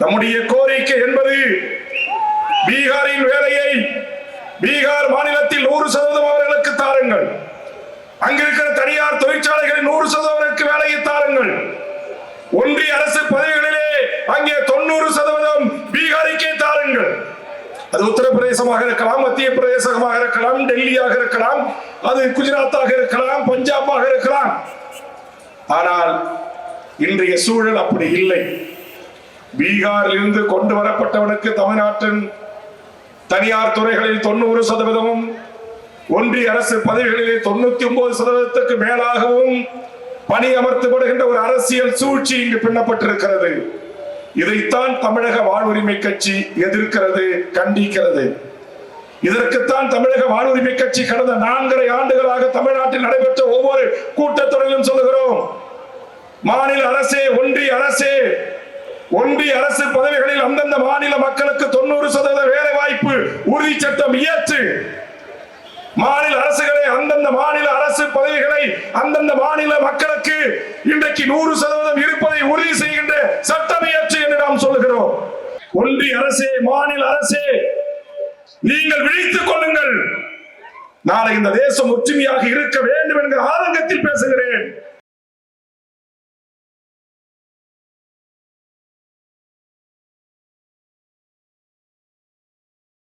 நம்முடைய கோரிக்கை என்பது பீகாரின் வேலையை பீகார் மாநிலத்தில் 100% அவர்களுக்கு தாருங்கள். அங்கிருக்கிற தனியார் தொழிற்சாலைகளில் 100% வேலையை தாருங்கள். ஒன்றிய அரசு பதவிகளிலே அங்கே 90% பீகாரிக்கே தாருங்கள். அது உத்தரப்பிரதேசமாக இருக்கலாம், மத்திய பிரதேசமாக இருக்கலாம், டெல்லியாக இருக்கலாம், அது குஜராத்தாக இருக்கலாம், பஞ்சாபாக இருக்கலாம். ஆனால் இன்றைய சூழல் அப்படி இல்லை. பீகாரில் இருந்து கொண்டு வரப்பட்டவனுக்கு தமிழ்நாட்டின் தனியார் துறைகளில் 90%, ஒன்றிய அரசு பதவிகளிலே 99%க்கு மேலாகவும் பணி அமர்த்தப்படுகின்ற ஒரு அரசியல் சூழ்ச்சி இங்கு பின்னப்பட்டிருக்கிறது. இதைத்தான் தமிழக வாழ்வுரிமை கட்சி எதிர்க்கிறது, கண்டிக்கிறது. இதற்குத்தான் தமிழக வாழ்வுரிமை கட்சி கடந்த 4.5 ஆண்டுகளாக தமிழ்நாட்டில் நடைபெற்ற ஒவ்வொரு கூட்டத்தொடரிலும் சொல்லுகிறோம். மாநில அரசே, ஒன்றிய அரசு பதவிகளில் அந்தந்த மாநில மக்களுக்கு 90% வேலை வாய்ப்பு உறுதி சட்டம் இயற்று. மாநில அரசுகளை, அந்தந்த மாநில அரசு பதவிகளை அந்தந்த மாநில மக்களுக்கு இன்றைக்கு 100% இருப்பதை உறுதி செய்கின்ற சட்டம் இயற்று என்று நாம் சொல்லுகிறோம். ஒன்றிய அரசே, மாநில அரசே, நீங்கள் விழித்துக் கொள்ளுங்கள். நாளை இந்த தேசம் ஒற்றுமையாக இருக்க வேண்டும் என்கிற ஆதங்கத்தில் பேசுகிறேன்.